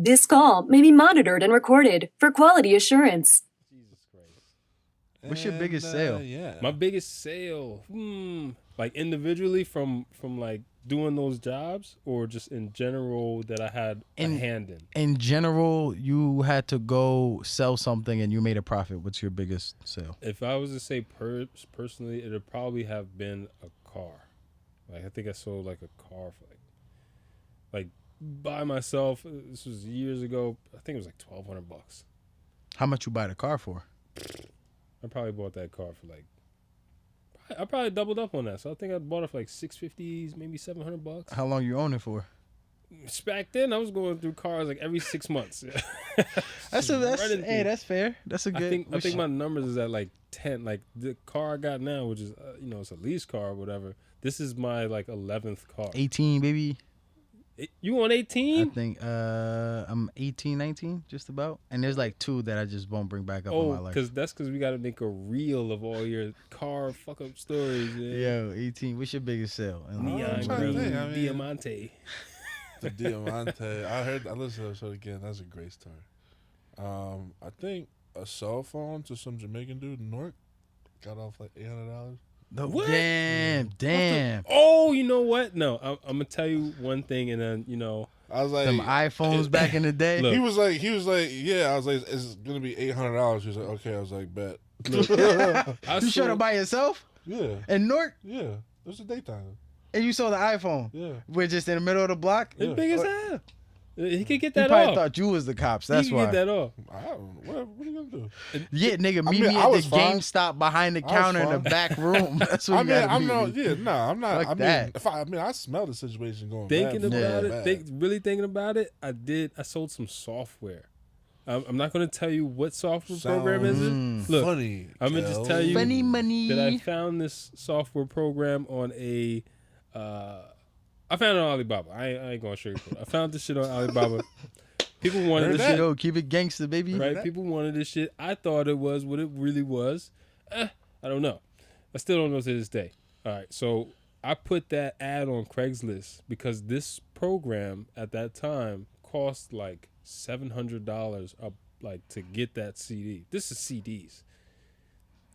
This call may be monitored and recorded for quality assurance. Jesus Christ. What's your biggest sale? Yeah. My biggest sale, like individually from like doing those jobs, or just in general that I had a hand in. In general, you had to go sell something and you made a profit. What's your biggest sale? If I was to say personally, it'd probably have been a car. Like I think I sold like a car for like by myself. This was years ago. I think it was like $1,200. How much you buy the car for? I probably bought that car for like. I probably doubled up on that. So I think I bought it for like $650, maybe $700. How long you own it for? Back then, I was going through cars like every 6 months. That's fair. That's a good. I think my numbers is at like 10. Like the car I got now, which is it's a lease car or whatever. This is my like 11th car. 18, baby. You on 18? I think I'm 18, 19, just about. And there's like 2 that I just won't bring back up in my life. Because we got to make a reel of all your car fuck up stories. Yo, 18. What's your biggest sale? Neon green Diamante. The Diamante. I listened to that show again. That's a great story. I think a cell phone to some Jamaican dude in Newark got off like $800. What? Damn. Oh, you know what? No, I'm gonna tell you one thing, and then I was like, them iPhones back in the day. Look. He was like, yeah. I was like, it's gonna be $800. He was like, okay. I was like, bet. You showed up by yourself Yeah. in Newark, Yeah. It was the daytime. and you saw the iPhone. Yeah. We're just in the middle of the block. It's Yeah. big as hell. He could get You that probably off. thought you was the cops. That's he why. could get that off. I don't know. What are you gonna do? Yeah, nigga, meet mean, me I at the was fine. GameStop behind the I was counter in the fine. back room. That's what I you mean, gotta I'm meet not. me. Yeah, no, I'm not. Fuck I mean, that. I smell the situation going. Thinking bad, about bad. it, really thinking about it, I sold some software. I'm not going to tell you what software program is it. Look, funny. I'm going to just tell you Funny money. that I found this software program on a. I found it on Alibaba. I ain't going to sugarcoat it. I found this shit on Alibaba. People wanted Heard this that? shit. Yo, keep it gangster, baby. Right? People wanted this shit. I thought it was what it really was. I don't know. I still don't know to this day. All right, so I put that ad on Craigslist because this program at that time cost like $700 up, like to get that CD. This is CDs.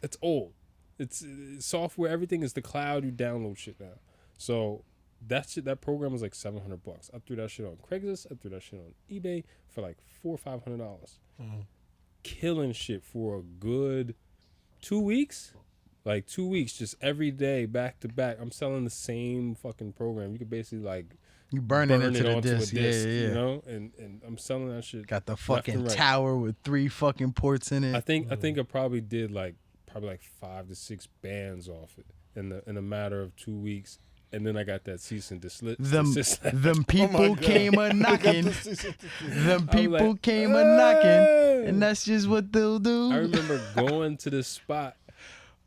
It's old. It's software. Everything is the cloud. You download shit now. So that program was like $700. I threw that shit on Craigslist. I threw that shit on eBay for like $400 or $500. Killing shit for a good 2 weeks. Like 2 weeks, just every day, back to back. I'm selling the same fucking program. You could basically like You burn it into the onto disc. a disc, Yeah. you know. And I'm selling that shit. Got the left fucking and right. tower with 3 fucking ports in it. I think I probably did like 5 to 6 bands off it in a matter of 2 weeks. And then I got that cease and desist. Them people God. came a knocking. Them people came a knocking, and that's just what they'll do. I remember going to this spot.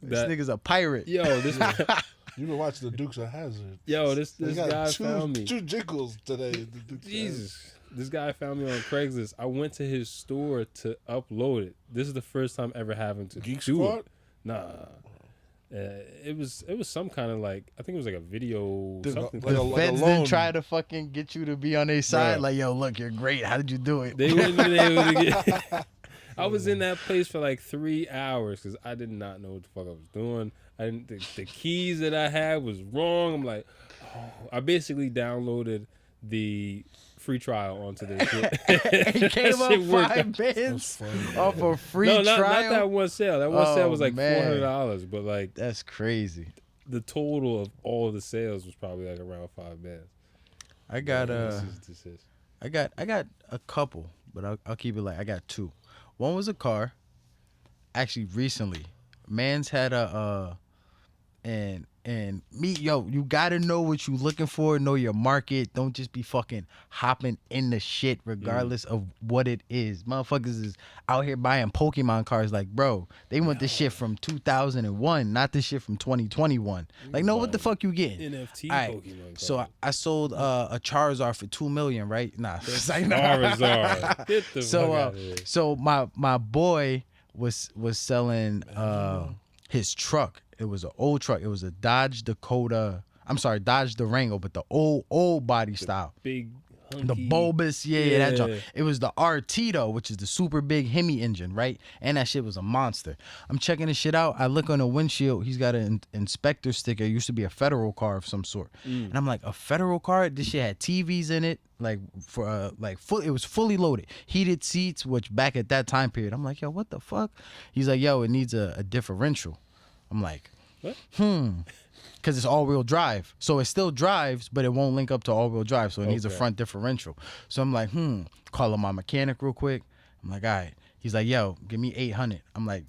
This nigga's a pirate. This You've been watching the Dukes of Hazzard. this They got guy two, found me. 2 jiggles today. The Dukes of Jesus, this guy found me on Craigslist. I went to his store to upload it. This is the first time ever having to Geek do Squad? it. Nah. It was some kind of like, I think it was like a video something. like The a feds loan. didn't try to fucking get you to be on their side. Bruh. Like, yo, look, you're great. How did you do it? They wouldn't been able to get. I was in that place for like 3 hours because I did not know what the fuck I was doing. I didn't. The keys that I had was wrong. I'm like, I basically downloaded the free trial onto this shit. It came That shit up worked 5 out. bands funny. off a free No, not trial. that one sale. That one sale was Oh, like man. $400, but like That's crazy. the total of all of the sales was probably like around 5 bands. I got This is. I got a couple, but I'll keep it like I got 2. One was a car. Actually, recently, man's had a and me, yo, you gotta know what you looking for, know your market. Don't just be fucking hopping in the shit regardless of what it is. Motherfuckers is out here buying Pokemon cards like, bro, they want this shit from 2001, not this shit from 2021. Like, know what the fuck you getting? NFT All right, Pokemon. so I sold a Charizard for $2 million, right? Nah, it's like, nah. Charizard. Get the So fuck out of here. so my boy was selling his truck. It was an old truck. It was a Dodge Durango, but the old body style. Big hunky. The bulbous, that joint. It was the RT though, which is the super big Hemi engine, right? And that shit was a monster. I'm checking this shit out. I look on the windshield. He's got an inspector sticker. It used to be a federal car of some sort. And I'm like, a federal car? This shit had TVs in it, like for it was fully loaded, heated seats. Which back at that time period, I'm like, yo, what the fuck? He's like, yo, it needs a differential. I'm like, What? Because it's all-wheel drive. So it still drives, but it won't link up to all-wheel drive, so it needs a front differential. So I'm like, call up my mechanic real quick. I'm like, all right. He's like, yo, give me 800. I'm like,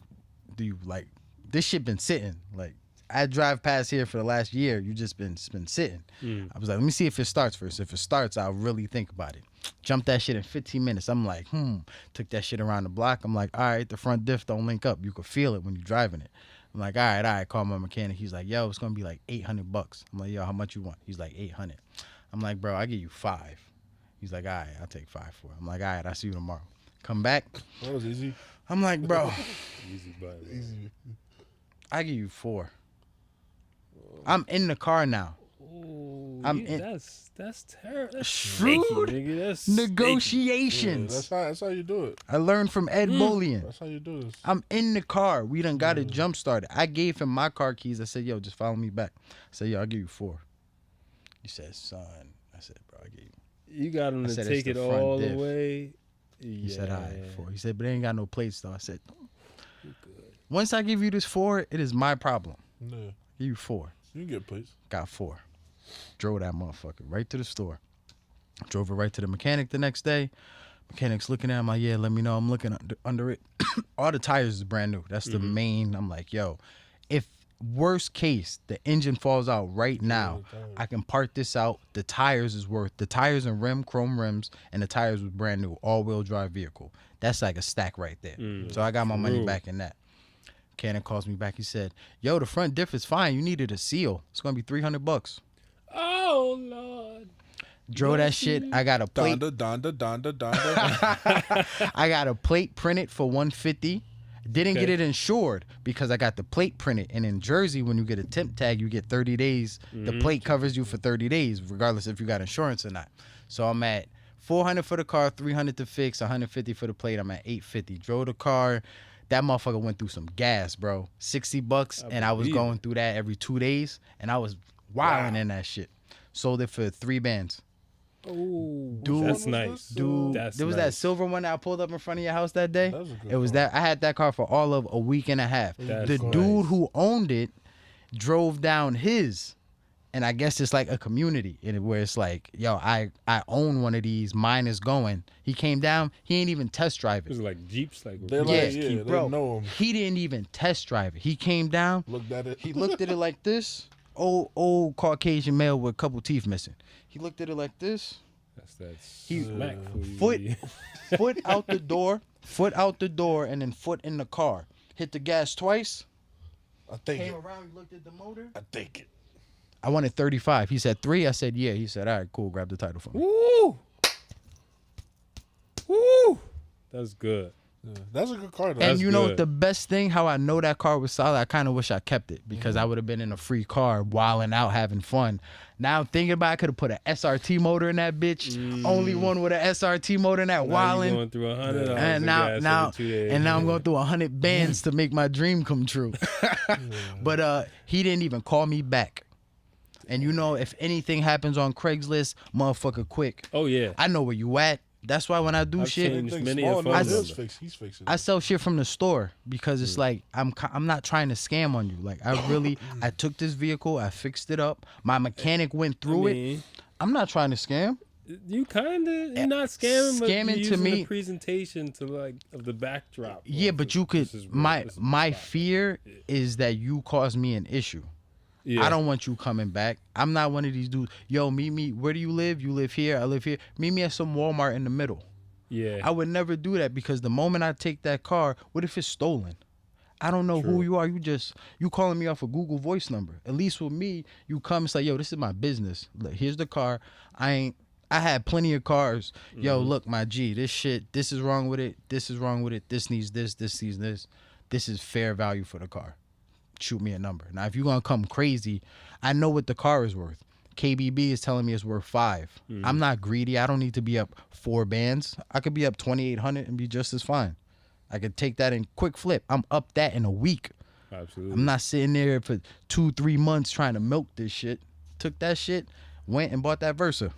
do you, like, this shit been sitting. Like, I drive past here for the last year. You just been sitting. I was like, let me see if it starts first. If it starts, I'll really think about it. Jump that shit in 15 minutes. I'm like, Took that shit around the block. I'm like, all right, the front diff don't link up. You can feel it when you're driving it. I'm like, all right, call my mechanic. He's like, yo, it's gonna be like $800. I'm like, yo, how much you want? He's like, 800. I'm like, bro, I give you 5. He's like, all right, I'll take 5 for it. I'm like, all right, I'll see you tomorrow. Come back. That was easy. I'm like, bro, Easy, but Easy. I give you 4. I'm in the car now. That's terrible. That's Shrewd snaky, nigga. That's snaky. negotiations. That's how you do it. I learned from Ed Bullion. That's how you do this. I'm in the car. We done got it jump started. I gave him my car keys. I said, yo, just follow me back. I said, yo, I'll give you 4. He said, son. I said, bro, I give you. You got him I to said, take it's it the front all diff. the way. He said, all right, 4. He said, but it ain't got no plates, though. I said, Good. once I give you this 4, it is my problem. Yeah. Give you 4. You can get plates. Got 4. Drove that motherfucker right to the store. Drove it right to the mechanic the next day. Mechanic's looking at him like, yeah, let me know. I'm looking under it. All the tires is brand new. That's the main. I'm like, yo, if worst case, the engine falls out right now, I can part this out. The tires and rim, chrome rims, and the tires was brand new, all-wheel drive vehicle. That's like a stack right there. So I got my money back in that. Mechanic calls me back. He said, yo, the front diff is fine. You needed a seal. It's going to be $300. Oh Lord. Drove that shit. I got a plate. Donda. I got a plate printed for $150. Didn't get it insured because I got the plate printed. And in Jersey, when you get a temp tag, you get 30 days. The plate covers you for 30 days, regardless if you got insurance or not. So I'm at $400 for the car, $300 to fix, $150 for the plate. I'm at $850. Drove the car. That motherfucker went through some gas, bro. $60, and I was going through that every 2 days, and I was wilding in that shit. Sold it for 3 bands. Oh, Dude, that's nice. Dude, That's there was that nice. silver one that I pulled up in front of your house that day. That was a good It was car. that I had that car for all of a week and a half. That's The nice. dude who owned it drove down his, and I guess it's like a community in it where it's like, yo, I own one of these. Mine is going. He came down. He ain't even test drive It was it. like Jeeps, like They're Yeah, like, yeah, bro. they know him. He didn't even test drive it. He came down. Looked at it. He looked at it like this. Old Caucasian male with a couple teeth missing. He looked at it like this. that's that He- smack for you. Foot out the door, and then foot in the car. Hit the gas twice. I think Came it. around, he looked at the motor. I think it. I wanted 35. He said 3. I said, yeah. He said, all right, cool. Grab the title for me. Woo! Woo! That's good. Yeah. That's a good car though. And That's you know good. the best thing, how I know that car was solid, I kind of wish I kept it because I would have been in a free car, wilding out, having fun. Now I'm thinking about I could have put an SRT motor in that bitch. Only one with an SRT motor in that Now you wilding. going through $100 And in now, gas now, every 2 days. and now I'm going through 100 bands to make my dream come true. But he didn't even call me back. And you know, if anything happens on Craigslist, motherfucker, quick. Oh yeah. I know where you at. That's why when I do I've shit, changed Anything many a small phone enough, number. he's fixing I it. sell shit from the store because it's like I'm not trying to scam on you. Like I took this vehicle, I fixed it up. My mechanic went through it. I'm not trying to scam. You kind of you're not scamming, but Scamming you're to using me- the presentation to like of the backdrop. Yeah, Like, but you could. this is real, My this is my fine. fear is that you cause me an issue. Yeah. I don't want you coming back. I'm not one of these dudes. Yo, meet me. Where do you live? You live here. I live here. Meet me at some Walmart in the middle. Yeah. I would never do that because the moment I take that car, what if it's stolen? I don't know who True. you are. You calling me off a Google Voice number. At least with me, you come and say, yo, this is my business. Look, here's the car. I had plenty of cars. Yo, look, my G, this shit, this is wrong with it. This is wrong with it. This needs this. This needs this. This is fair value for the car. Shoot me a number. Now, if you're going to come crazy, I know what the car is worth. KBB is telling me it's worth 5. I'm not greedy. I don't need to be up 4 bands. I could be up 2,800 and be just as fine. I could take that in quick flip. I'm up that in a week. Absolutely. I'm not sitting there for 2-3 months trying to milk this shit. Took that shit, went and bought that Versa.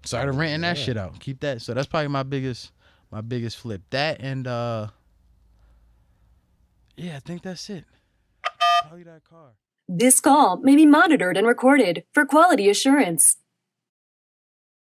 Started renting that shit out. Keep that. So that's probably my biggest flip. That and yeah, I think that's it. Probably that car. This call may be monitored and recorded for quality assurance.